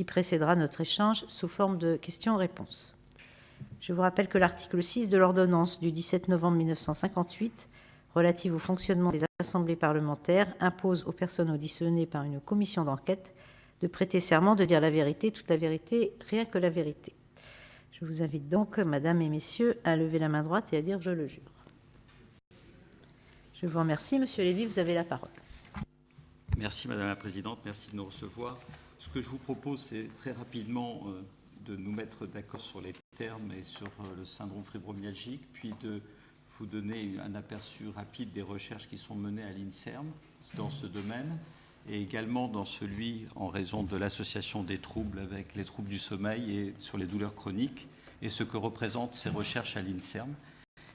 qui précédera notre échange sous forme de questions-réponses. Je vous rappelle que l'article 6 de l'ordonnance du 17 novembre 1958 relative au fonctionnement des assemblées parlementaires impose aux personnes auditionnées par une commission d'enquête de prêter serment de dire la vérité, toute la vérité, rien que la vérité. Je vous invite donc, Madame et Messieurs, à lever la main droite et à dire « Je le jure ». Je vous remercie. Monsieur Lévy, vous avez la parole. Merci Madame la Présidente, merci de nous recevoir. Ce que je vous propose, c'est très rapidement de nous mettre d'accord sur les termes et sur le syndrome fibromyalgique, puis de vous donner un aperçu rapide des recherches qui sont menées à l'INSERM dans ce domaine, et également dans celui en raison de l'association des troubles avec les troubles du sommeil et sur les douleurs chroniques, et ce que représentent ces recherches à l'INSERM.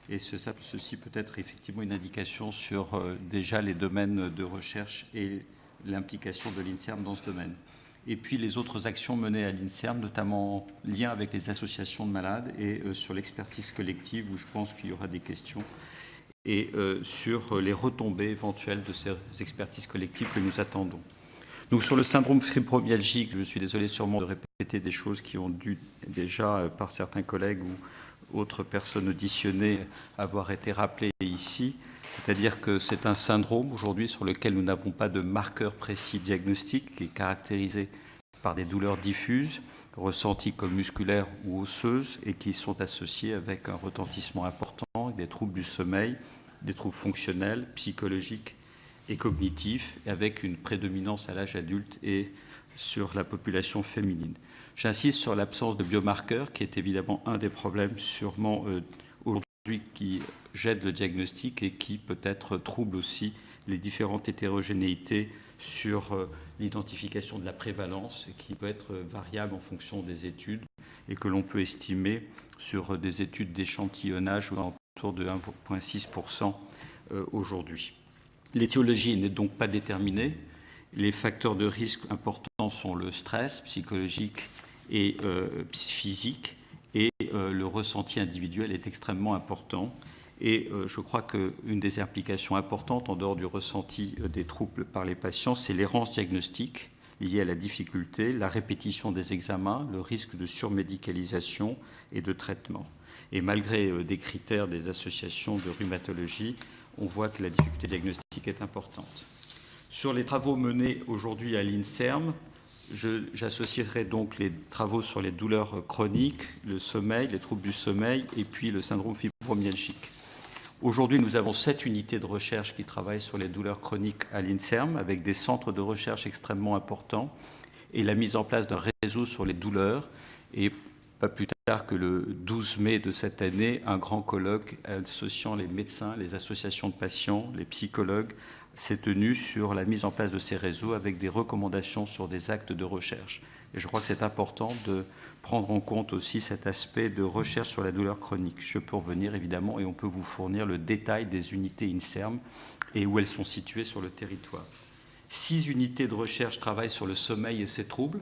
Et ceci peut être effectivement une indication sur déjà les domaines de recherche et l'implication de l'INSERM dans ce domaine. Et puis les autres actions menées à l'INSERM, notamment en lien avec les associations de malades et sur l'expertise collective, où je pense qu'il y aura des questions, et sur les retombées éventuelles de ces expertises collectives que nous attendons. Donc sur le syndrome fibromyalgique, je suis désolé sûrement de répéter des choses qui ont dû déjà par certains collègues ou autres personnes auditionnées avoir été rappelées ici, c'est-à-dire que c'est un syndrome aujourd'hui sur lequel nous n'avons pas de marqueur précis diagnostique, qui est caractérisé par des douleurs diffuses, ressenties comme musculaires ou osseuses, et qui sont associées avec un retentissement important, des troubles du sommeil, des troubles fonctionnels, psychologiques et cognitifs, avec une prédominance à l'âge adulte et sur la population féminine. J'insiste sur l'absence de biomarqueurs, qui est évidemment un des problèmes sûrement aujourd'hui qui gêne le diagnostic et qui peut-être trouble aussi les différentes hétérogénéités sur l'identification de la prévalence, et qui peut être variable en fonction des études et que l'on peut estimer sur des études d'échantillonnage autour de 1,6% aujourd'hui. L'étiologie n'est donc pas déterminée. Les facteurs de risque importants sont le stress psychologique et physique, et le ressenti individuel est extrêmement important. Et je crois qu'une des implications importantes, en dehors du ressenti des troubles par les patients, c'est l'errance diagnostique liée à la difficulté, la répétition des examens, le risque de surmédicalisation et de traitement. Et malgré des critères des associations de rhumatologie, on voit que la difficulté diagnostique est importante. Sur les travaux menés aujourd'hui à l'INSERM, j'associerai donc les travaux sur les douleurs chroniques, le sommeil, les troubles du sommeil et puis le syndrome fibromyalgique. Aujourd'hui, nous avons 7 unités de recherche qui travaillent sur les douleurs chroniques à l'INSERM, avec des centres de recherche extrêmement importants et la mise en place d'un réseau sur les douleurs. Et pas plus tard que le 12 mai de cette année, un grand colloque associant les médecins, les associations de patients, les psychologues, s'est tenu sur la mise en place de ces réseaux avec des recommandations sur des actes de recherche. Et je crois que c'est important de prendre en compte aussi cet aspect de recherche sur la douleur chronique. Je peux revenir évidemment et on peut vous fournir le détail des unités INSERM et où elles sont situées sur le territoire. 6 unités de recherche travaillent sur le sommeil et ses troubles,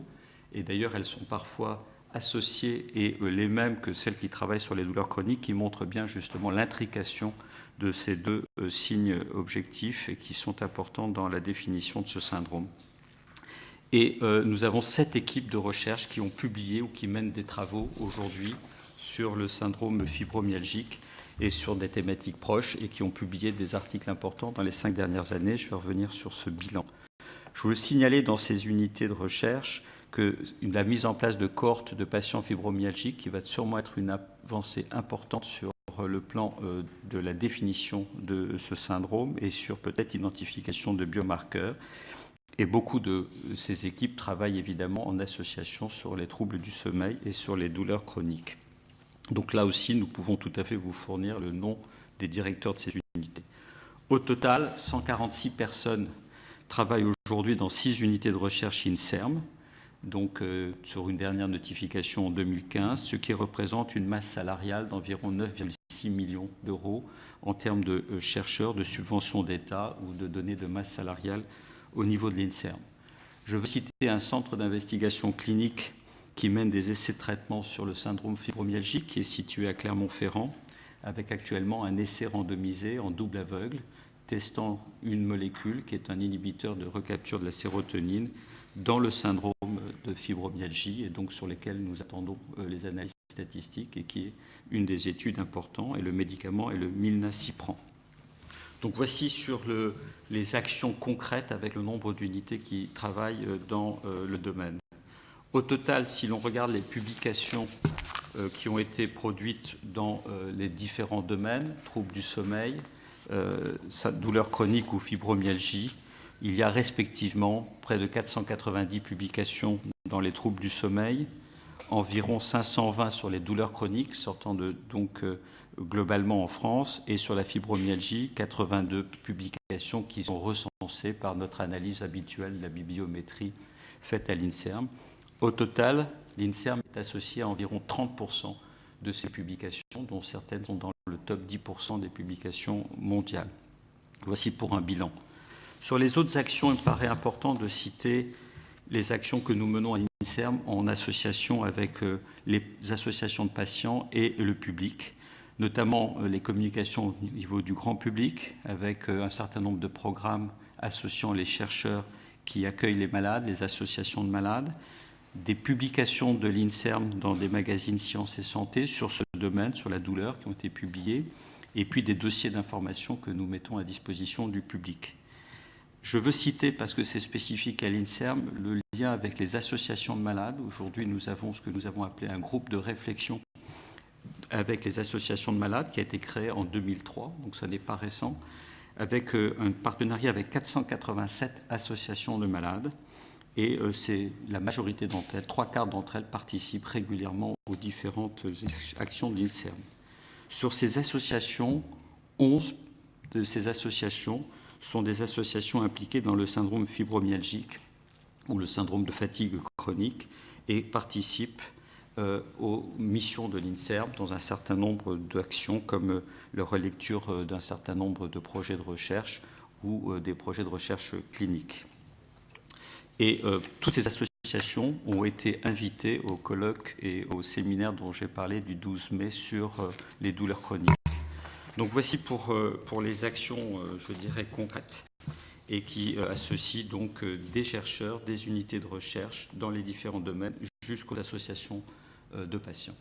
et d'ailleurs elles sont parfois associées et les mêmes que celles qui travaillent sur les douleurs chroniques, qui montrent bien justement l'intrication de ces deux signes objectifs et qui sont importants dans la définition de ce syndrome. Et nous avons 7 équipes de recherche qui ont publié ou qui mènent des travaux aujourd'hui sur le syndrome fibromyalgique et sur des thématiques proches, et qui ont publié des articles importants dans les 5 dernières années. Je vais revenir sur ce bilan. Je veux signaler dans ces unités de recherche que la mise en place de cohortes de patients fibromyalgiques, qui va sûrement être une avancée importante sur le plan de la définition de ce syndrome et sur peut-être l'identification de biomarqueurs. Et beaucoup de ces équipes travaillent évidemment en association sur les troubles du sommeil et sur les douleurs chroniques. Donc là aussi, nous pouvons tout à fait vous fournir le nom des directeurs de ces unités. Au total, 146 personnes travaillent aujourd'hui dans 6 unités de recherche INSERM, donc sur une dernière notification en 2015, ce qui représente une masse salariale d'environ 9,6 millions d'euros en termes de chercheurs, de subventions d'État ou de données de masse salariale au niveau de l'INSERM. Je veux citer un centre d'investigation clinique qui mène des essais de traitement sur le syndrome fibromyalgique, qui est situé à Clermont-Ferrand, avec actuellement un essai randomisé en double aveugle, testant une molécule qui est un inhibiteur de recapture de la sérotonine dans le syndrome de fibromyalgie et donc sur lesquels nous attendons les analyses statistiques et qui est une des études importantes, et le médicament est le milnacipran. Donc voici sur les actions concrètes avec le nombre d'unités qui travaillent dans le domaine. Au total, si l'on regarde les publications qui ont été produites dans les différents domaines, troubles du sommeil, douleur chronique ou fibromyalgie, il y a respectivement près de 490 publications dans les troubles du sommeil, environ 520 sur les douleurs chroniques, sortant donc globalement en France, et sur la fibromyalgie, 82 publications qui sont recensées par notre analyse habituelle de la bibliométrie faite à l'INSERM. Au total, l'INSERM est associé à environ 30% de ces publications, dont certaines sont dans le top 10% des publications mondiales. Voici pour un bilan. Sur les autres actions, il me paraît important de citer les actions que nous menons à l'INSERM en association avec les associations de patients et le public, notamment les communications au niveau du grand public, avec un certain nombre de programmes associant les chercheurs qui accueillent les malades, les associations de malades, des publications de l'INSERM dans des magazines Sciences et Santé sur ce domaine, sur la douleur, qui ont été publiés, et puis des dossiers d'information que nous mettons à disposition du public. Je veux citer, parce que c'est spécifique à l'INSERM, le lien avec les associations de malades. Aujourd'hui, nous avons ce que nous avons appelé un groupe de réflexion avec les associations de malades qui a été créé en 2003, donc ça n'est pas récent, avec un partenariat avec 487 associations de malades. Et c'est la majorité d'entre elles, 3/4 d'entre elles, participent régulièrement aux différentes actions de l'INSERM. Sur ces associations, 11 de ces associations sont des associations impliquées dans le syndrome fibromyalgique ou le syndrome de fatigue chronique et participent aux missions de l'INSERM dans un certain nombre d'actions comme la relecture d'un certain nombre de projets de recherche ou des projets de recherche clinique. Et toutes ces associations ont été invitées au colloque et au séminaire dont j'ai parlé du 12 mai sur les douleurs chroniques. Donc voici pour les actions, je dirais, concrètes et qui associent donc des chercheurs, des unités de recherche dans les différents domaines jusqu'aux associations de patients.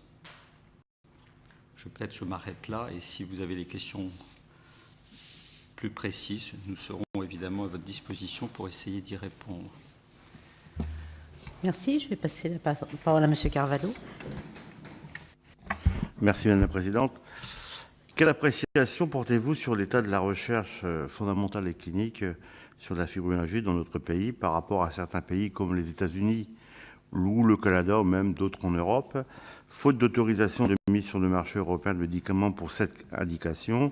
Peut-être je m'arrête là et si vous avez des questions plus précises, nous serons évidemment à votre disposition pour essayer d'y répondre. Merci. Je vais passer la parole à M. Carvalho. Merci, Madame la Présidente. Quelle appréciation portez-vous sur l'état de la recherche fondamentale et clinique sur la fibromyalgie dans notre pays par rapport à certains pays comme les États-Unis ou le Canada ou même d'autres en Europe? Faute d'autorisation de mise sur le marché européen de médicaments pour cette indication,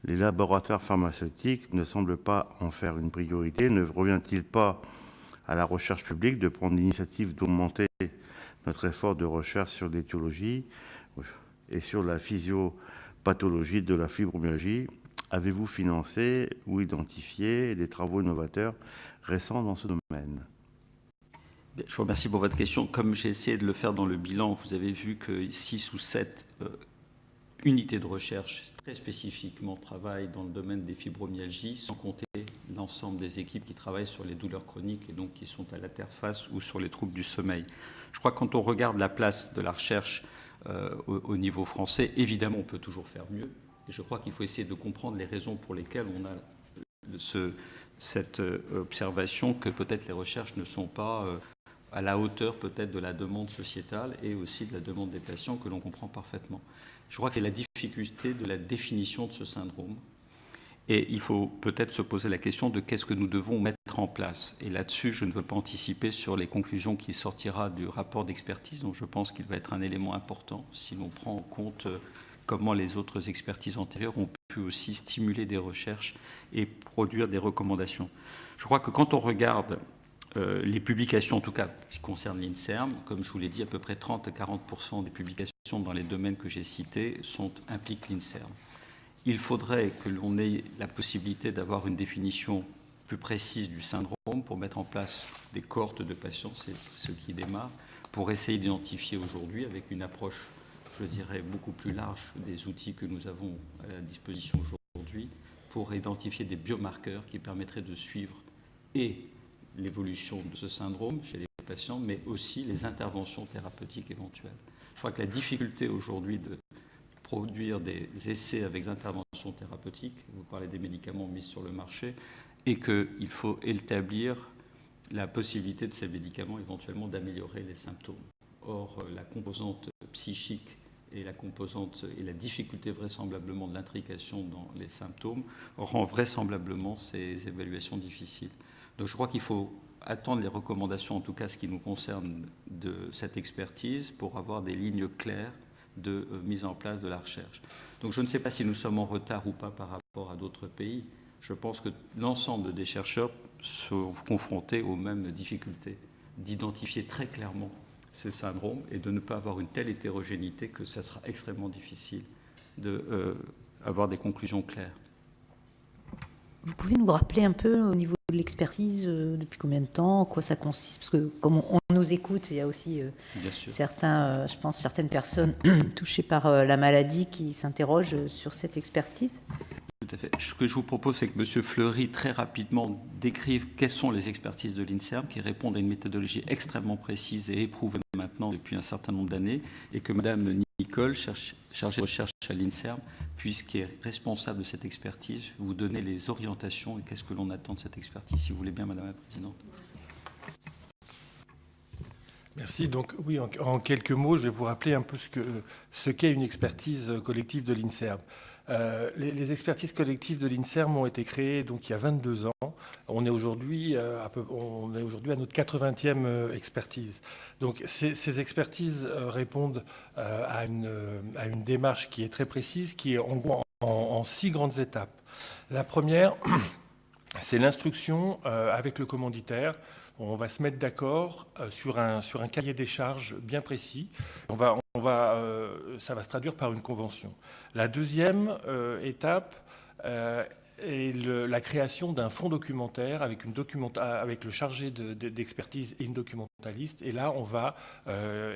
les laboratoires pharmaceutiques ne semblent pas en faire une priorité. Ne revient-il pas à la recherche publique de prendre l'initiative d'augmenter notre effort de recherche sur l'étiologie et sur la physiopathologie de la fibromyalgie? Avez-vous financé ou identifié des travaux innovateurs récents dans ce domaine? Je vous remercie pour votre question. Comme j'ai essayé de le faire dans le bilan, vous avez vu que 6 ou 7 unités de recherche très spécifiquement travaillent dans le domaine des fibromyalgies, sans compter l'ensemble des équipes qui travaillent sur les douleurs chroniques et donc qui sont à l'interface ou sur les troubles du sommeil. Je crois que quand on regarde la place de la recherche au niveau français, évidemment, on peut toujours faire mieux. Et je crois qu'il faut essayer de comprendre les raisons pour lesquelles on a cette observation que peut-être les recherches ne sont pas à la hauteur peut-être de la demande sociétale et aussi de la demande des patients que l'on comprend parfaitement. Je crois que c'est la difficulté de la définition de ce syndrome. Et il faut peut-être se poser la question de qu'est-ce que nous devons mettre en place. Et là-dessus, je ne veux pas anticiper sur les conclusions qui sortira du rapport d'expertise, dont je pense qu'il va être un élément important si l'on prend en compte comment les autres expertises antérieures ont pu aussi stimuler des recherches et produire des recommandations. Je crois que quand on regarde les publications, en tout cas qui concernent l'INSERM, comme je vous l'ai dit, à peu près 30 à 40% des publications dans les domaines que j'ai cités impliquent l'INSERM. Il faudrait que l'on ait la possibilité d'avoir une définition plus précise du syndrome pour mettre en place des cohortes de patients, c'est ce qui démarre, pour essayer d'identifier aujourd'hui avec une approche, je dirais, beaucoup plus large des outils que nous avons à la disposition aujourd'hui, pour identifier des biomarqueurs qui permettraient de suivre et l'évolution de ce syndrome chez les patients, mais aussi les interventions thérapeutiques éventuelles. Je crois que la difficulté aujourd'hui de produire des essais avec des interventions thérapeutiques, vous parlez des médicaments mis sur le marché, et qu'il faut établir la possibilité de ces médicaments éventuellement d'améliorer les symptômes. Or, la composante psychique et la difficulté vraisemblablement de l'intrication dans les symptômes rend vraisemblablement ces évaluations difficiles. Donc je crois qu'il faut attendre les recommandations, en tout cas ce qui nous concerne, de cette expertise pour avoir des lignes claires de mise en place de la recherche. Donc je ne sais pas si nous sommes en retard ou pas par rapport à d'autres pays. Je pense que l'ensemble des chercheurs sont confrontés aux mêmes difficultés d'identifier très clairement ces syndromes et de ne pas avoir une telle hétérogénéité que ça sera extrêmement difficile d'avoir des conclusions claires. Vous pouvez nous rappeler un peu au niveau de l'expertise, depuis combien de temps, en quoi ça consiste? Parce que comme on nous écoute, il y a aussi certaines personnes touchées par la maladie qui s'interrogent sur cette expertise. Tout à fait. Ce que je vous propose, c'est que M. Fleury, très rapidement, décrive quelles sont les expertises de l'INSERM qui répondent à une méthodologie extrêmement précise et éprouvée maintenant depuis un certain nombre d'années, et que Mme Nicole, chargée de recherche à l'INSERM, qui est responsable de cette expertise, vous donner les orientations et qu'est-ce que l'on attend de cette expertise, si vous voulez bien, Madame la Présidente. Merci. Donc oui, en quelques mots, je vais vous rappeler un peu ce qu'est une expertise collective de l'INSERM. Les expertises collectives de l'INSERM ont été créées donc, il y a 22 ans. On est aujourd'hui à notre 80e expertise. Donc ces expertises répondent à une démarche qui est très précise, qui est en 6 grandes étapes. La première, c'est l'instruction avec le commanditaire. On va se mettre d'accord sur un cahier des charges bien précis. Ça va se traduire par une convention. La deuxième étape est la création d'un fonds documentaire avec le chargé d'expertise et une documentaliste. Et là, on va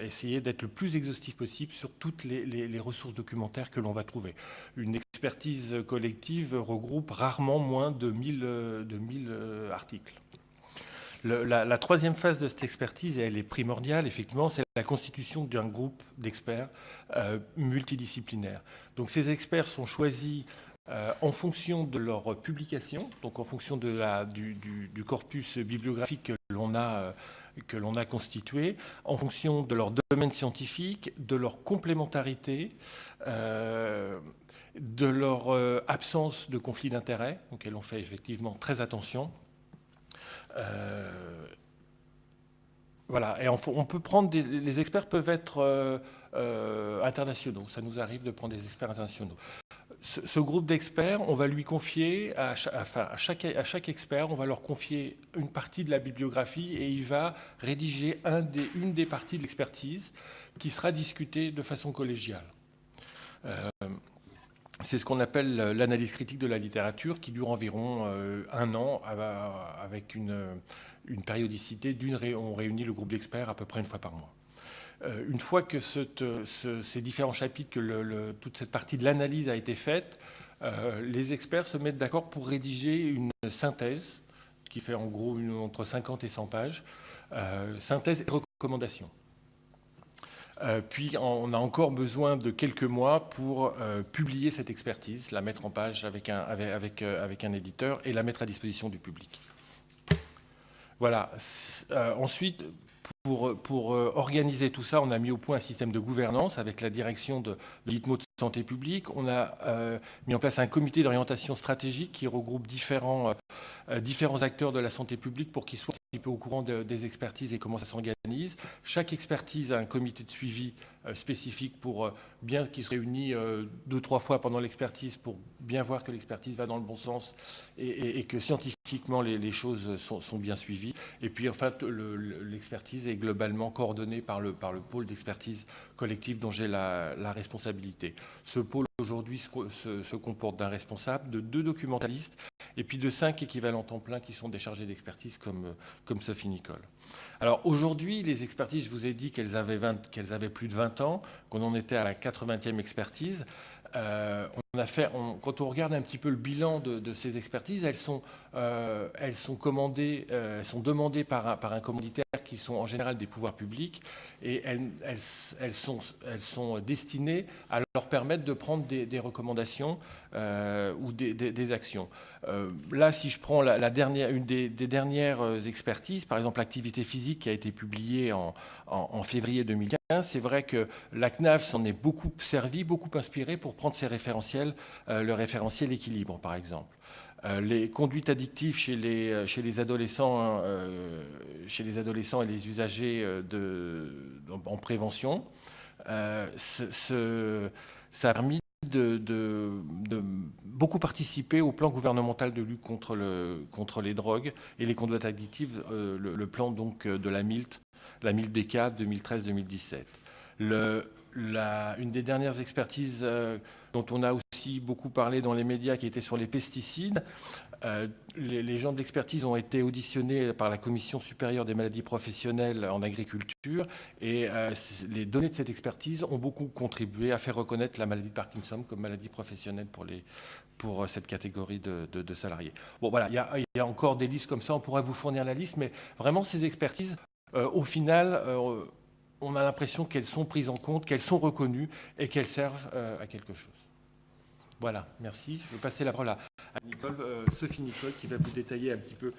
essayer d'être le plus exhaustif possible sur toutes les ressources documentaires que l'on va trouver. Une expertise collective regroupe rarement moins de 1000 articles. La troisième phase de cette expertise, et elle est primordiale, effectivement, c'est la constitution d'un groupe d'experts multidisciplinaires. Donc ces experts sont choisis en fonction de leur publication, donc en fonction du corpus bibliographique que l'on a constitué, en fonction de leur domaine scientifique, de leur complémentarité, de leur absence de conflit d'intérêts, auquel on fait effectivement très attention. Voilà, et on peut prendre les experts peuvent être internationaux. Ça nous arrive de prendre des experts internationaux. Ce groupe d'experts, on va lui confier à chaque expert, on va leur confier une partie de la bibliographie et il va rédiger une des parties de l'expertise qui sera discutée de façon collégiale. C'est ce qu'on appelle l'analyse critique de la littérature qui dure environ 1 an avec une périodicité on réunit le groupe d'experts à peu près 1 fois par mois. Une fois que ces différents chapitres, que toute cette partie de l'analyse a été faite, les experts se mettent d'accord pour rédiger une synthèse qui fait en gros entre 50 et 100 pages, synthèse et recommandations. Puis on a encore besoin de quelques mois pour publier cette expertise, la mettre en page avec un éditeur et la mettre à disposition du public. Voilà. Ensuite, pour organiser tout ça, on a mis au point un système de gouvernance avec la direction de l'ITMO de santé publique. On a mis en place un comité d'orientation stratégique qui regroupe différents acteurs de la santé publique pour qu'ils soient un petit peu au courant des expertises et comment ça s'organise. Chaque expertise a un comité de suivi spécifique pour qui se réunit 2-3 fois pendant l'expertise pour bien voir que l'expertise va dans le bon sens et que scientifiquement les choses sont bien suivies. Et puis en fait, l'expertise est globalement coordonnée par le pôle d'expertise collective dont j'ai la responsabilité. Ce pôle aujourd'hui se comporte d'un responsable, de 2 documentalistes et puis de 5 équivalents temps plein qui sont des chargés d'expertise comme Sophie Nicole. Alors aujourd'hui, les expertises, je vous ai dit qu'elles avaient plus de 20 ans, qu'on en était à la 80e expertise. Quand on regarde un petit peu le bilan de ces expertises, elles sont demandées par un commanditaire qui sont en général des pouvoirs publics, et elles sont destinées à leur permettre de prendre des recommandations ou des actions. Là, si je prends une des dernières expertises, par exemple l'activité physique qui a été publiée en février 2015, c'est vrai que la CNAV s'en est beaucoup servi, beaucoup inspiré pour prendre ses référentiels, le référentiel équilibre par exemple. Les conduites addictives chez les adolescents et les usagers en prévention, ça a permis de beaucoup participer au plan gouvernemental de lutte contre les drogues et les conduites addictives, le plan donc de la MILT DK 2013-2017. Une des dernières expertises dont on a aussi beaucoup parlé dans les médias, qui était sur les pesticides. Les gens de l'expertise ont été auditionnés par la Commission supérieure des maladies professionnelles en agriculture, et les données de cette expertise ont beaucoup contribué à faire reconnaître la maladie de Parkinson comme maladie professionnelle pour cette catégorie de salariés. Bon, voilà, il y a encore des listes comme ça, on pourrait vous fournir la liste, mais vraiment ces expertises, au final, on a l'impression qu'elles sont prises en compte, qu'elles sont reconnues et qu'elles servent à quelque chose. Voilà, merci. Je vais passer la parole à Sophie Nicole, qui va vous détailler un petit peu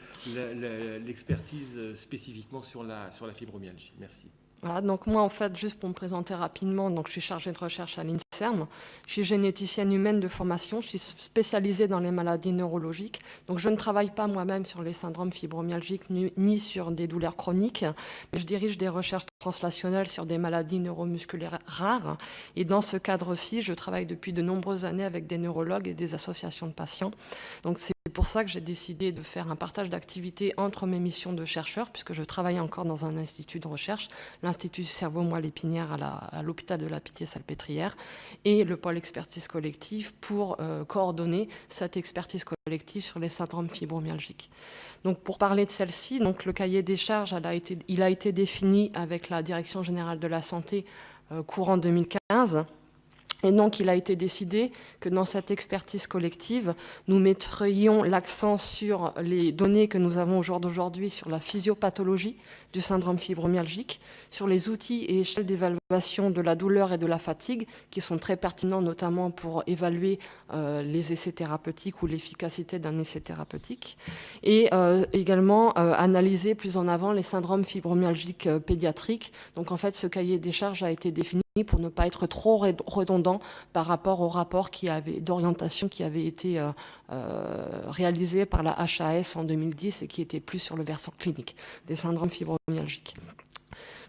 l'expertise spécifiquement sur la fibromyalgie. Merci. Voilà, donc moi, en fait, juste pour me présenter rapidement, donc je suis chargée de recherche à l'INSERM. Je suis généticienne humaine de formation. Je suis spécialisée dans les maladies neurologiques. Donc je ne travaille pas moi-même sur les syndromes fibromyalgiques ni sur des douleurs chroniques, mais je dirige des recherches translationnelles sur des maladies neuromusculaires rares. Et dans ce cadre-ci, je travaille depuis de nombreuses années avec des neurologues et des associations de patients. Donc c'est pour ça que j'ai décidé de faire un partage d'activités entre mes missions de chercheur, puisque je travaille encore dans un institut de recherche, l'Institut Cerveau-Moelle-Épinière à l'hôpital de la Pitié-Salpêtrière, et le pôle expertise collective pour coordonner cette expertise collective sur les syndromes fibromyalgiques. Donc pour parler de celle-ci, donc le cahier des charges, il a été défini avec la Direction générale de la santé courant 2015. Et donc, il a été décidé que dans cette expertise collective, nous mettrions l'accent sur les données que nous avons au jour d'aujourd'hui sur la physiopathologie du syndrome fibromyalgique, sur les outils et échelles d'évaluation de la douleur et de la fatigue, qui sont très pertinents notamment pour évaluer les essais thérapeutiques ou l'efficacité d'un essai thérapeutique, et également analyser plus en avant les syndromes fibromyalgiques pédiatriques. Donc, en fait, ce cahier des charges a été défini pour ne pas être trop redondant par rapport au rapport d'orientation qui avait été réalisé par la HAS en 2010 et qui était plus sur le versant clinique des syndromes fibromyalgiques.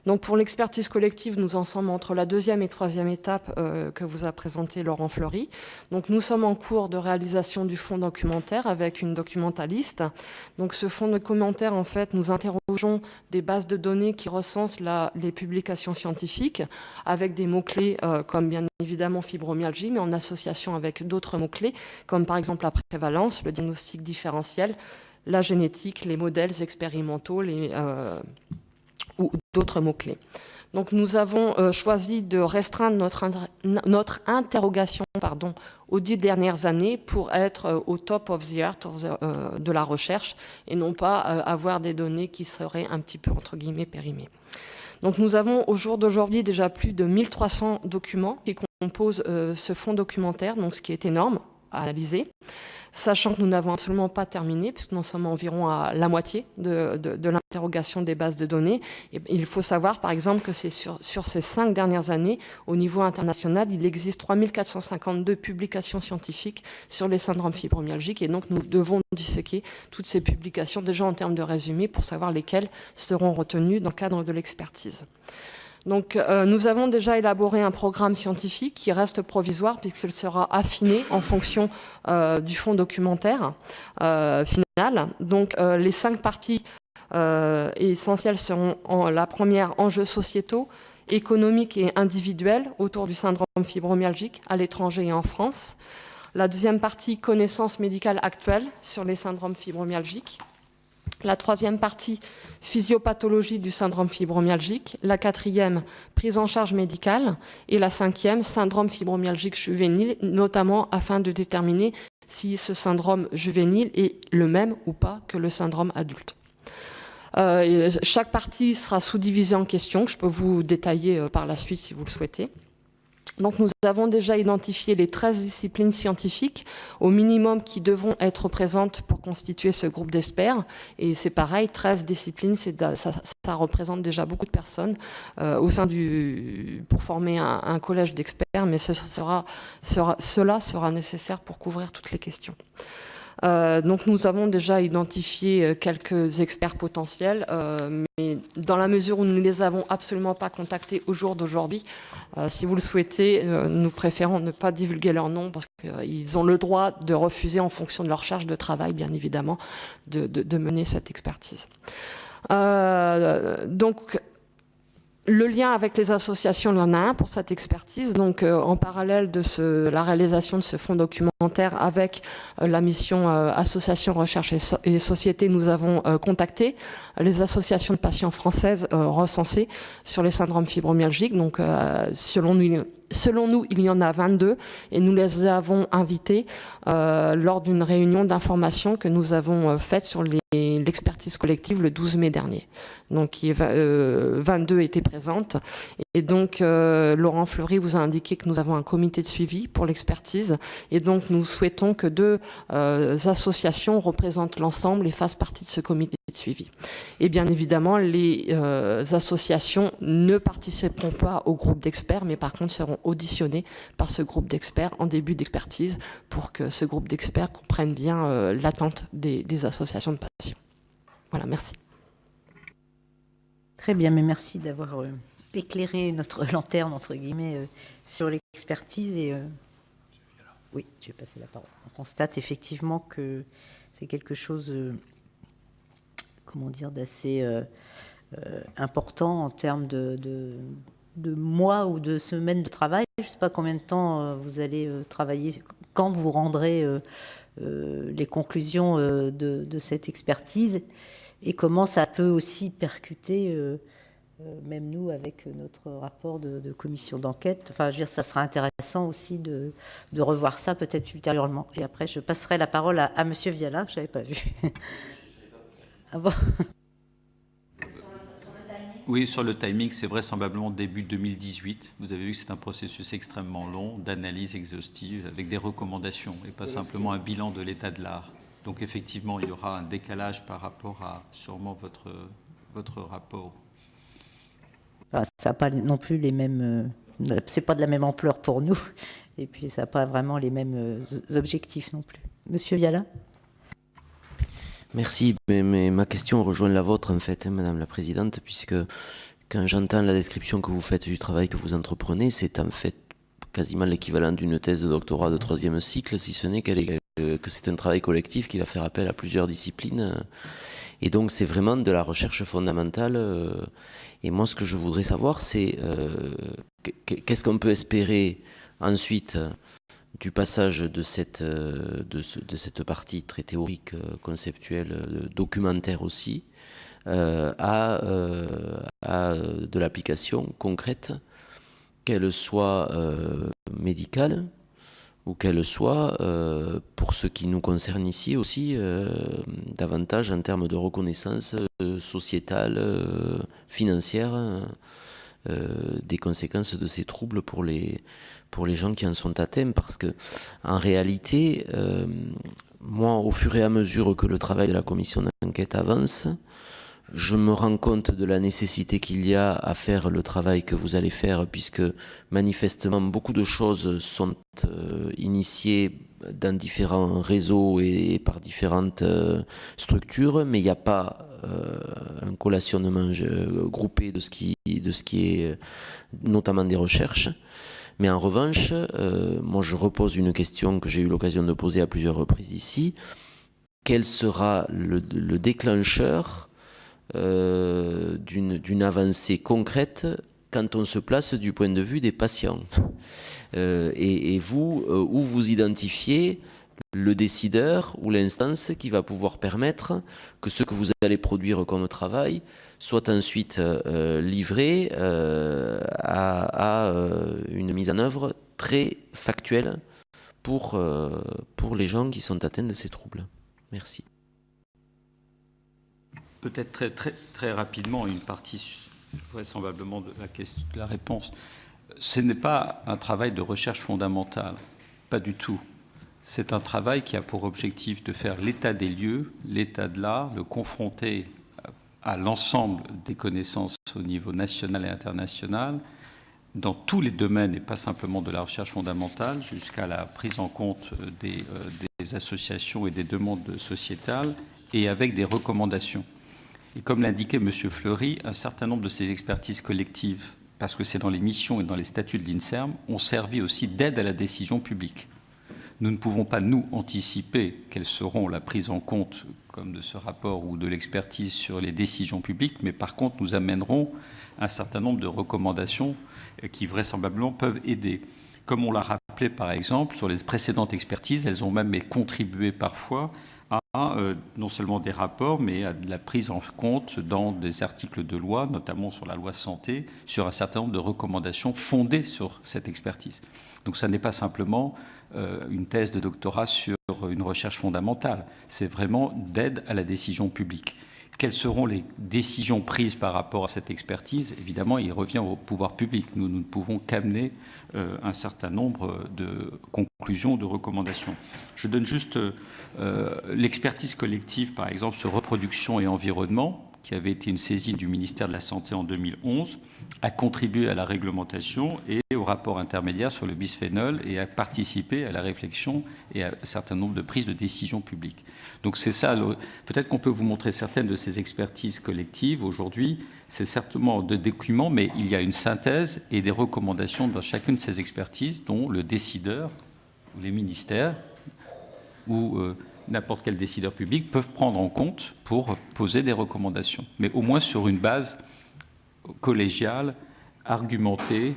Donc pour l'expertise collective, nous en sommes entre la deuxième et troisième étape que vous a présenté Laurent Fleury. Donc nous sommes en cours de réalisation du fonds documentaire avec une documentaliste. Donc ce fonds documentaire, en fait, nous interrogeons des bases de données qui recensent les publications scientifiques avec des mots-clés comme bien évidemment fibromyalgie, mais en association avec d'autres mots-clés comme par exemple la prévalence, le diagnostic différentiel, la génétique, les modèles expérimentaux, ou d'autres mots-clés. Donc nous avons choisi de restreindre notre interrogation aux 10 dernières années pour être au top of the art de la recherche et non pas avoir des données qui seraient un petit peu, entre guillemets, périmées. Donc nous avons au jour d'aujourd'hui déjà plus de 1300 documents qui composent ce fonds documentaire, donc ce qui est énorme à analyser. Sachant que nous n'avons absolument pas terminé, puisque nous sommes environ à la moitié de l'interrogation des bases de données. Et il faut savoir, par exemple, que c'est sur ces 5 dernières années, au niveau international, il existe 3452 publications scientifiques sur les syndromes fibromyalgiques. Et donc, nous devons disséquer toutes ces publications, déjà en termes de résumé, pour savoir lesquelles seront retenues dans le cadre de l'expertise. Donc, nous avons déjà élaboré un programme scientifique qui reste provisoire puisqu'il sera affiné en fonction du fonds documentaire final. Donc, les 5 parties essentielles seront la première, enjeux sociétaux, économiques et individuels autour du syndrome fibromyalgique à l'étranger et en France. La deuxième partie, connaissances médicales actuelles sur les syndromes fibromyalgiques. La troisième partie, physiopathologie du syndrome fibromyalgique. La quatrième, prise en charge médicale. Et la cinquième, syndrome fibromyalgique juvénile, notamment afin de déterminer si ce syndrome juvénile est le même ou pas que le syndrome adulte. Chaque partie sera sous-divisée en questions, que je peux vous détailler par la suite si vous le souhaitez. Donc nous avons déjà identifié les 13 disciplines scientifiques au minimum qui devront être présentes pour constituer ce groupe d'experts. Et c'est pareil, 13 disciplines, ça représente déjà beaucoup de personnes au sein pour former un collège d'experts, mais cela sera nécessaire pour couvrir toutes les questions. Donc nous avons déjà identifié quelques experts potentiels, mais dans la mesure où nous ne les avons absolument pas contactés au jour d'aujourd'hui, si vous le souhaitez, nous préférons ne pas divulguer leur nom parce qu'ils ont le droit de refuser en fonction de leur charge de travail, bien évidemment, de mener cette expertise. Donc, le lien avec les associations, il y en a un pour cette expertise. Donc, en parallèle de la réalisation de ce fonds documentaire avec la mission Association, Recherche et Société, nous avons contacté les associations de patients françaises recensées sur les syndromes fibromyalgiques. Donc, selon nous, il y en a 22 et nous les avons invités lors d'une réunion d'information que nous avons faite sur l'expertise collective le 12 mai dernier. Donc 22 étaient présentes. Et donc Laurent Fleury vous a indiqué que nous avons un comité de suivi pour l'expertise. Et donc nous souhaitons que 2 associations représentent l'ensemble et fassent partie de ce comité de suivi. Et bien évidemment, les associations ne participeront pas au groupe d'experts, mais par contre seront auditionnées par ce groupe d'experts en début d'expertise pour que ce groupe d'experts comprenne bien l'attente des associations de patients. Voilà, merci. Très bien, mais merci d'avoir éclairé notre lanterne, entre guillemets, sur l'expertise. Et oui, je vais passer la parole. On constate effectivement que c'est quelque chose, comment dire, d'assez important en termes de mois ou de semaines de travail. Je ne sais pas combien de temps vous allez travailler, quand vous rendrez les conclusions de cette expertise et comment ça peut aussi percuter, même nous, avec notre rapport de commission d'enquête. Enfin, je veux dire, ça sera intéressant aussi de revoir ça peut-être ultérieurement. Et après, je passerai la parole à Monsieur Viala, je ne l'avais pas vu. Ah bon ? Oui, sur le timing, c'est vraisemblablement début 2018. Vous avez vu que c'est un processus extrêmement long, d'analyse exhaustive, avec des recommandations, et pas simplement un bilan de l'état de l'art. Donc effectivement, il y aura un décalage par rapport à sûrement votre rapport. Enfin, ça n'a pas non plus les mêmes... c'est pas de la même ampleur pour nous, et puis ça n'a pas vraiment les mêmes objectifs non plus. Monsieur Viala ? Merci, mais ma question rejoint la vôtre en fait, Madame la Présidente, puisque quand j'entends la description que vous faites du travail que vous entreprenez, c'est en fait quasiment l'équivalent d'une thèse de doctorat de 3e cycle, si ce n'est que c'est un travail collectif qui va faire appel à plusieurs disciplines. Et donc c'est vraiment de la recherche fondamentale. Et moi ce que je voudrais savoir, c'est qu'est-ce qu'on peut espérer ensuite du passage de cette partie très théorique, conceptuelle, documentaire aussi, à de l'application concrète, qu'elle soit médicale ou qu'elle soit, pour ce qui nous concerne ici aussi, davantage en termes de reconnaissance sociétale, financière, des conséquences de ces troubles pour les gens qui en sont atteints, parce que en réalité, moi, au fur et à mesure que le travail de la commission d'enquête avance, je me rends compte de la nécessité qu'il y a à faire le travail que vous allez faire, puisque manifestement beaucoup de choses sont initiées dans différents réseaux et par différentes structures, mais il n'y a pas un collationnement groupé de ce qui est notamment des recherches. Mais en revanche, moi je repose une question que j'ai eu l'occasion de poser à plusieurs reprises ici. Quel sera le déclencheur d'une avancée concrète quand on se place du point de vue des patients, et vous, où vous identifiez le décideur ou l'instance qui va pouvoir permettre que ce que vous allez produire comme travail soit ensuite livré à une mise en œuvre très factuelle pour les gens qui sont atteints de ces troubles. Merci. Peut-être très rapidement, une partie vraisemblablement de la réponse. Ce n'est pas un travail de recherche fondamentale, pas du tout. C'est un travail qui a pour objectif de faire l'état des lieux, l'état de l'art, le confronter à l'ensemble des connaissances au niveau national et international, dans tous les domaines, et pas simplement de la recherche fondamentale, jusqu'à la prise en compte des associations et des demandes sociétales, et avec des recommandations. Et comme l'indiquait M. Fleury, un certain nombre de ces expertises collectives, parce que c'est dans les missions et dans les statuts de l'INSERM, ont servi aussi d'aide à la décision publique. Nous ne pouvons pas, nous, anticiper quelles seront la prise en compte, comme de ce rapport ou de l'expertise sur les décisions publiques, mais par contre, nous amènerons un certain nombre de recommandations qui vraisemblablement peuvent aider. Comme on l'a rappelé, par exemple, sur les précédentes expertises, elles ont même contribué parfois à non seulement des rapports, mais à de la prise en compte dans des articles de loi, notamment sur la loi santé, sur un certain nombre de recommandations fondées sur cette expertise. Donc ça n'est pas simplement une thèse de doctorat sur une recherche fondamentale, c'est vraiment d'aide à la décision publique. Quelles seront les décisions prises par rapport à cette expertise? Évidemment, il revient au pouvoir public. Nous ne pouvons qu'amener un certain nombre de conclusions, de recommandations. Je donne juste l'expertise collective, par exemple, sur reproduction et environnement, qui avait été une saisine du ministère de la Santé en 2011, a contribué à la réglementation et au rapport intermédiaire sur le bisphénol et a participé à la réflexion et à un certain nombre de prises de décisions publiques. Donc c'est ça, peut-être qu'on peut vous montrer certaines de ces expertises collectives aujourd'hui. C'est certainement de documents, mais il y a une synthèse et des recommandations dans chacune de ces expertises dont le décideur, ou les ministères, ou n'importe quel décideur public peuvent prendre en compte pour poser des recommandations, mais au moins sur une base collégiale, argumentée,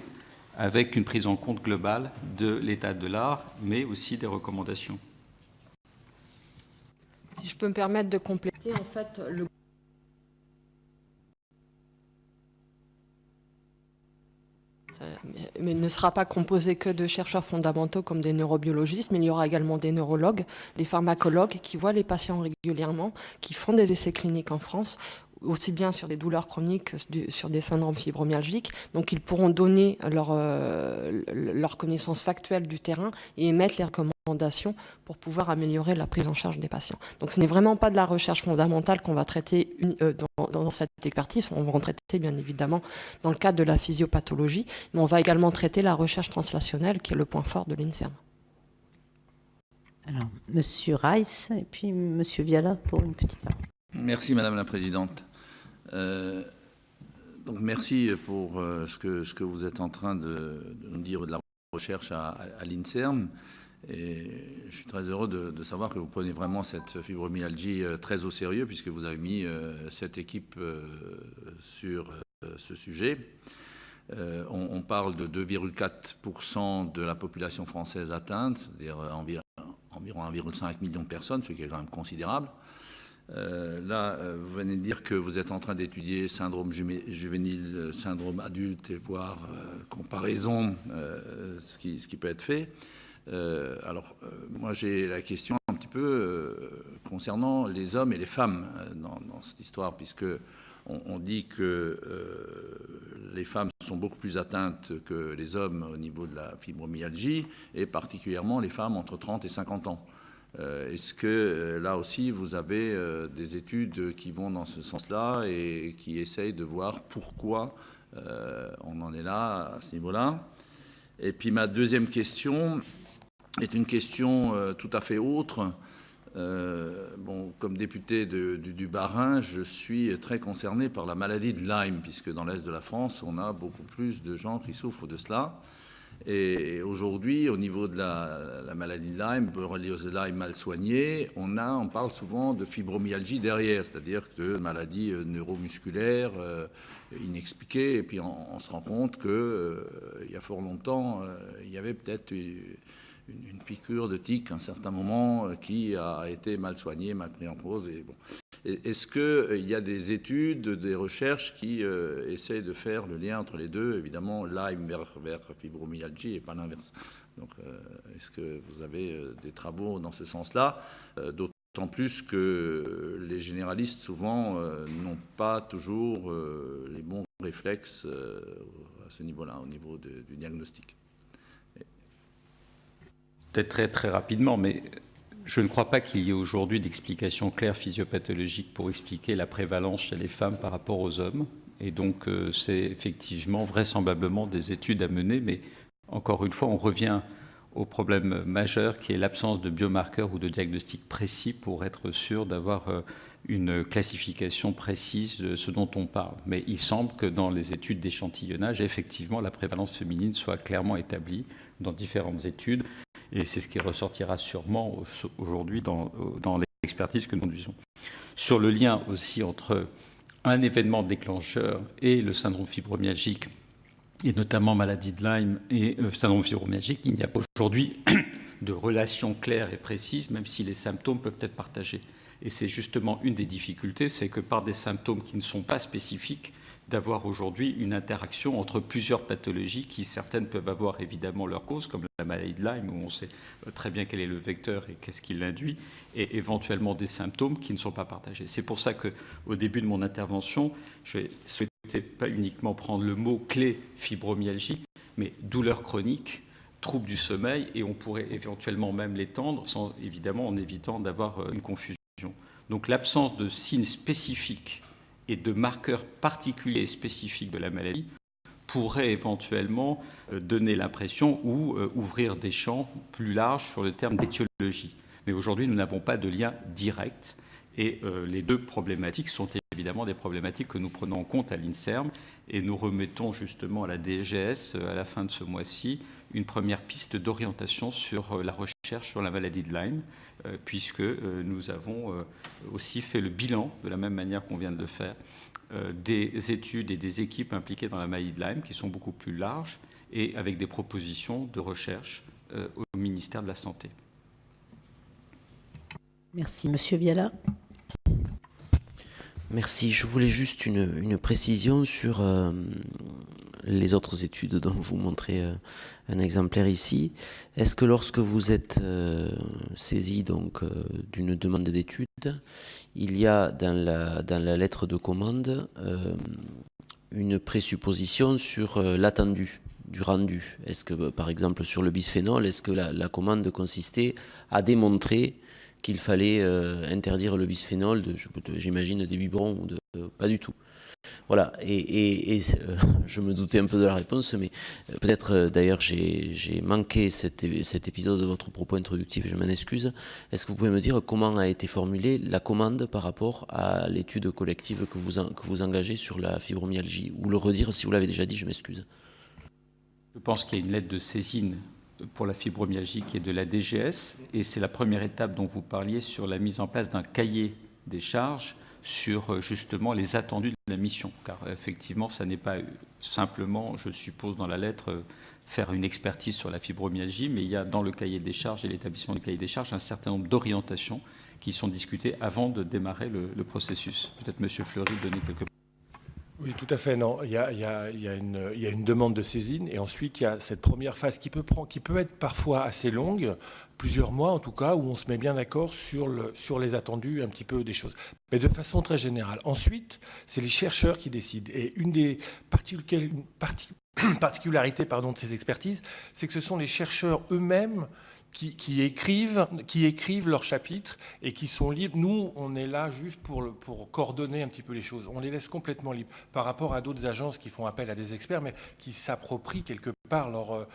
avec une prise en compte globale de l'état de l'art, mais aussi des recommandations. Si je peux me permettre de compléter, en fait, mais ne sera pas composé que de chercheurs fondamentaux comme des neurobiologistes, mais il y aura également des neurologues, des pharmacologues qui voient les patients régulièrement, qui font des essais cliniques en France, aussi bien sur des douleurs chroniques que sur des syndromes fibromyalgiques. Donc ils pourront donner leur connaissance factuelle du terrain et émettre les recommandations pour pouvoir améliorer la prise en charge des patients. Donc ce n'est vraiment pas de la recherche fondamentale qu'on va traiter dans cette expertise. On va en traiter bien évidemment dans le cadre de la physiopathologie, mais on va également traiter la recherche translationnelle qui est le point fort de l'INSERM. Alors, Monsieur Reiss et puis Monsieur Viala pour une petite heure. Merci Madame la Présidente. Donc merci pour ce que vous êtes en train de nous dire de la recherche à l'INSERM. Et je suis très heureux de savoir que vous prenez vraiment cette fibromyalgie très au sérieux, puisque vous avez mis cette équipe sur ce sujet. On parle de 2,4% de la population française atteinte, c'est-à-dire environ 1,5 million de personnes, ce qui est quand même considérable. Là, vous venez de dire que vous êtes en train d'étudier syndrome juvénile, syndrome adulte, et voir comparaison, ce qui peut être fait. Alors, moi, j'ai la question un petit peu concernant les hommes et les femmes dans cette histoire, puisque on dit que les femmes sont beaucoup plus atteintes que les hommes au niveau de la fibromyalgie, et particulièrement les femmes entre 30 et 50 ans. Est-ce que là aussi vous avez des études qui vont dans ce sens-là et qui essayent de voir pourquoi on en est là à ce niveau-là? Et puis ma deuxième question est une question tout à fait autre. Bon, comme député du Bas-Rhin, je suis très concerné par la maladie de Lyme, puisque dans l'Est de la France, on a beaucoup plus de gens qui souffrent de cela. Et aujourd'hui, au niveau de la maladie de Lyme, borréliose de Lyme mal soignée, on parle souvent de fibromyalgie derrière, c'est-à-dire de maladies neuromusculaires inexpliquées. Et puis on se rend compte qu'il y a fort longtemps, il y avait peut-être une piqûre de tique à un certain moment qui a été mal soignée, mal prise en cause. Et bon. Est-ce qu'il y a des études, des recherches qui essayent de faire le lien entre les deux, évidemment Lyme vers fibromyalgie et pas l'inverse? Donc, est-ce que vous avez des travaux dans ce sens-là, d'autant plus que les généralistes, souvent, n'ont pas toujours les bons réflexes à ce niveau-là, au niveau du diagnostic. Peut-être très, très rapidement, mais je ne crois pas qu'il y ait aujourd'hui d'explication claire physiopathologique pour expliquer la prévalence chez les femmes par rapport aux hommes. Et donc, c'est effectivement, vraisemblablement, des études à mener, mais encore une fois, on revient au problème majeur qui est l'absence de biomarqueurs ou de diagnostic précis pour être sûr d'avoir une classification précise de ce dont on parle. Mais il semble que dans les études d'échantillonnage, effectivement, la prévalence féminine soit clairement établie dans différentes études. Et c'est ce qui ressortira sûrement aujourd'hui dans l'expertise que nous conduisons. Sur le lien aussi entre un événement déclencheur et le syndrome fibromyalgique, et notamment maladie de Lyme et syndrome fibromyalgique, il n'y a pas aujourd'hui de relation claire et précise, même si les symptômes peuvent être partagés. Et c'est justement une des difficultés, c'est que par des symptômes qui ne sont pas spécifiques, d'avoir aujourd'hui une interaction entre plusieurs pathologies qui, certaines peuvent avoir évidemment leur cause, comme la maladie de Lyme, où on sait très bien quel est le vecteur et qu'est-ce qui l'induit, et éventuellement des symptômes qui ne sont pas partagés. C'est pour ça qu'au début de mon intervention, je ne souhaitais pas uniquement prendre le mot clé fibromyalgie, mais douleur chronique, trouble du sommeil, et on pourrait éventuellement même l'étendre, évidemment en évitant d'avoir une confusion. Donc l'absence de signes spécifiques et de marqueurs particuliers et spécifiques de la maladie pourrait éventuellement donner l'impression ou ouvrir des champs plus larges sur le terme d'étiologie. Mais aujourd'hui, nous n'avons pas de lien direct et les deux problématiques sont évidemment des problématiques que nous prenons en compte à l'INSERM et nous remettons justement à la DGS à la fin de ce mois-ci une première piste d'orientation sur la recherche sur la maladie de Lyme, puisque nous avons aussi fait le bilan, de la même manière qu'on vient de le faire, des études et des équipes impliquées dans la maladie de Lyme, qui sont beaucoup plus larges, et avec des propositions de recherche au ministère de la Santé. Merci. Monsieur Viala. Merci. Je voulais juste une précision sur les autres études dont vous montrez un exemplaire ici. Est-ce que lorsque vous êtes saisi donc d'une demande d'étude, il y a dans la lettre de commande une présupposition sur l'attendu du rendu? Est-ce que, par exemple, sur le bisphénol, est-ce que la commande consistait à démontrer qu'il fallait interdire le bisphénol, j'imagine, des biberons ou pas du tout? Voilà, et je me doutais un peu de la réponse, mais peut-être d'ailleurs j'ai manqué cet épisode de votre propos introductif, je m'en excuse. Est-ce que vous pouvez me dire comment a été formulée la commande par rapport à l'étude collective que vous engagez sur la fibromyalgie? Ou le redire si vous l'avez déjà dit, je m'excuse. Je pense qu'il y a une lettre de saisine pour la fibromyalgie qui est de la DGS, et c'est la première étape dont vous parliez sur la mise en place d'un cahier des charges sur justement les attendus de la mission. Car effectivement, ça n'est pas simplement, je suppose, dans la lettre, faire une expertise sur la fibromyalgie, mais il y a dans le cahier des charges et l'établissement du cahier des charges un certain nombre d'orientations qui sont discutées avant de démarrer le processus. Peut-être M. Fleury donner quelques... Oui, tout à fait. Non, il y a une demande de saisine et ensuite il y a cette première phase qui peut être parfois assez longue, plusieurs mois en tout cas, où on se met bien d'accord sur les attendus un petit peu des choses, mais de façon très générale. Ensuite, c'est les chercheurs qui décident. Et une des particularités de ces expertises, c'est que ce sont les chercheurs eux-mêmes qui écrivent leurs chapitres et qui sont libres. Nous, on est là juste pour coordonner un petit peu les choses. On les laisse complètement libres par rapport à d'autres agences qui font appel à des experts, mais qui s'approprient quelque part leurs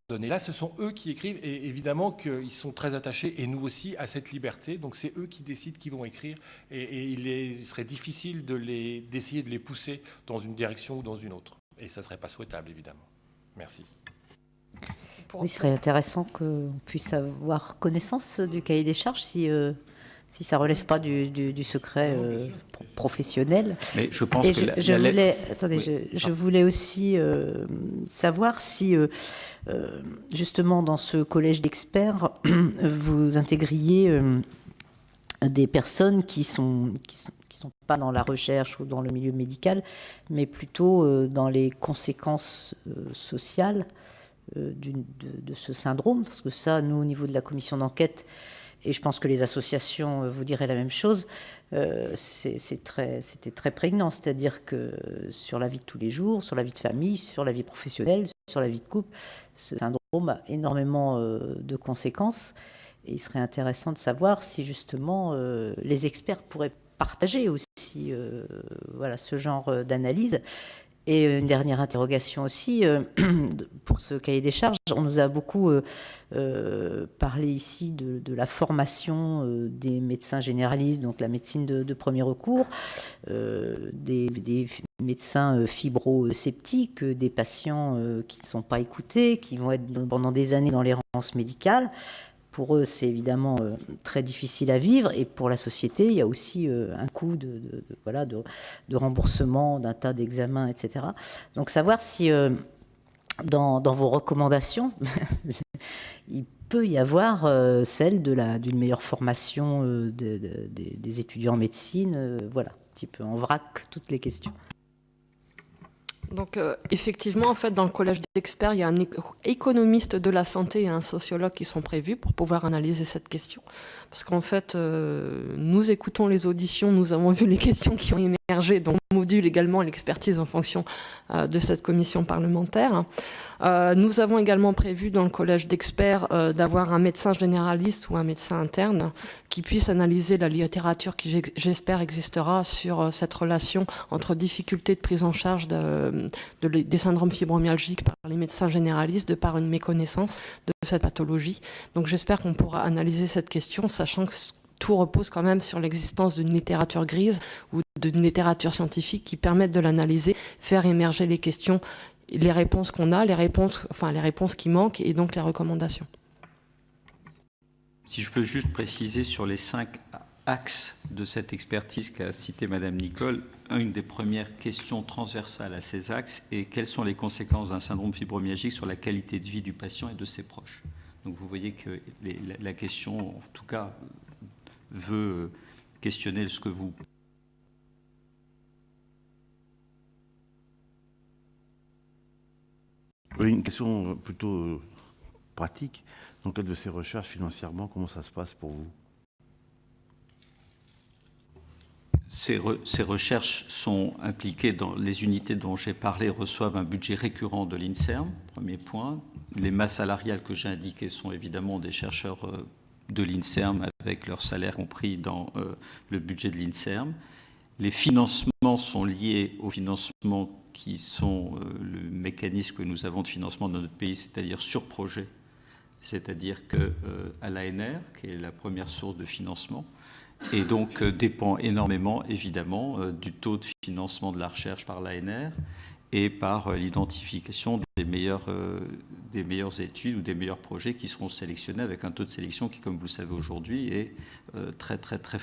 données. Là, ce sont eux qui écrivent et évidemment qu'ils sont très attachés, et nous aussi, à cette liberté. Donc, c'est eux qui décident qui vont écrire et il serait difficile d'essayer de les pousser dans une direction ou dans une autre. Et ça ne serait pas souhaitable, évidemment. Merci. Oui, il serait intéressant qu'on puisse avoir connaissance du cahier des charges si si ça ne relève pas du secret professionnel. Mais je pense Et que je voulais aussi savoir si, justement, dans ce collège d'experts, vous intégriez des personnes qui sont pas dans la recherche ou dans le milieu médical, mais plutôt dans les conséquences sociales de ce syndrome, parce que ça, nous, au niveau de la commission d'enquête, et je pense que les associations vous diraient la même chose, c'était très prégnant, c'est-à-dire que sur la vie de tous les jours, sur la vie de famille, sur la vie professionnelle, sur la vie de couple, ce syndrome a énormément de conséquences. Et il serait intéressant de savoir si justement les experts pourraient partager aussi voilà, ce genre d'analyse. Et une dernière interrogation aussi, pour ce cahier des charges, on nous a beaucoup parlé ici de la formation des médecins généralistes, donc la médecine de premier recours, des médecins fibrosceptiques, des patients qui ne sont pas écoutés, qui vont être pendant des années dans l'errance médicale. Pour eux, c'est évidemment très difficile à vivre. Et pour la société, il y a aussi un coût de remboursement d'un tas d'examens, etc. Donc savoir si dans vos recommandations, il peut y avoir celle d'une meilleure formation des étudiants en médecine. Voilà, un petit peu en vrac toutes les questions. Donc effectivement, en fait, dans le collège d'experts, il y a un économiste de la santé et un sociologue qui sont prévus pour pouvoir analyser cette question. Parce qu'en fait, nous écoutons les auditions, nous avons vu les questions qui ont émergé, donc on module également l'expertise en fonction de cette commission parlementaire. Nous avons également prévu dans le collège d'experts d'avoir un médecin généraliste ou un médecin interne qui puisse analyser la littérature qui, j'espère, existera sur cette relation entre difficultés de prise en charge des syndromes fibromyalgiques par les médecins généralistes de par une méconnaissance de cette pathologie. Donc j'espère qu'on pourra analyser cette question, sachant que tout repose quand même sur l'existence d'une littérature grise ou d'une littérature scientifique qui permette de l'analyser, faire émerger les questions, les réponses qu'on a, les réponses qui manquent et donc les recommandations. Si je peux juste préciser sur les 5 axes de cette expertise qu'a cité Madame Nicole, une des premières questions transversales à ces axes est quelles sont les conséquences d'un syndrome fibromyalgique sur la qualité de vie du patient et de ses proches. Donc vous voyez que la question, en tout cas, veut questionner ce que vous... Oui, une question plutôt pratique. Dans le cadre de ces recherches, financièrement, comment ça se passe pour vous ? Ces recherches sont impliquées dans les unités dont j'ai parlé, reçoivent un budget récurrent de l'INSERM, premier point. Les masses salariales que j'ai indiquées sont évidemment des chercheurs de l'INSERM avec leur salaire compris dans le budget de l'INSERM. Les financements sont liés aux financements qui sont le mécanisme que nous avons de financement dans notre pays, c'est-à-dire sur projet, c'est-à-dire qu'à l'ANR, qui est la première source de financement, et donc dépend énormément, évidemment, du taux de financement de la recherche par l'ANR et par l'identification des meilleures études ou des meilleurs projets qui seront sélectionnés avec un taux de sélection qui, comme vous le savez aujourd'hui, est très, très, très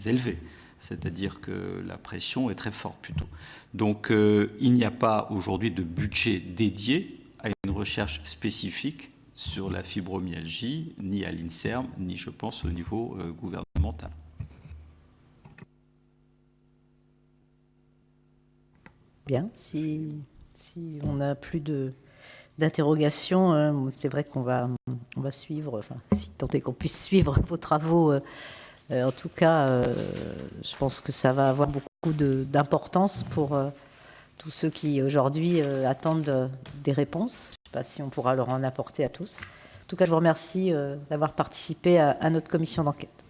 élevé. C'est-à-dire que la pression est très forte plutôt. Donc il n'y a pas aujourd'hui de budget dédié à une recherche spécifique sur la fibromyalgie, ni à l'INSERM, ni je pense au niveau gouvernemental. Bien, si on n'a plus d'interrogations, c'est vrai qu'on va suivre, enfin, si tant est qu'on puisse suivre vos travaux. En tout cas, je pense que ça va avoir beaucoup d'importance pour tous ceux qui aujourd'hui attendent des réponses. Je ne sais pas si on pourra leur en apporter à tous. En tout cas, je vous remercie d'avoir participé à notre commission d'enquête.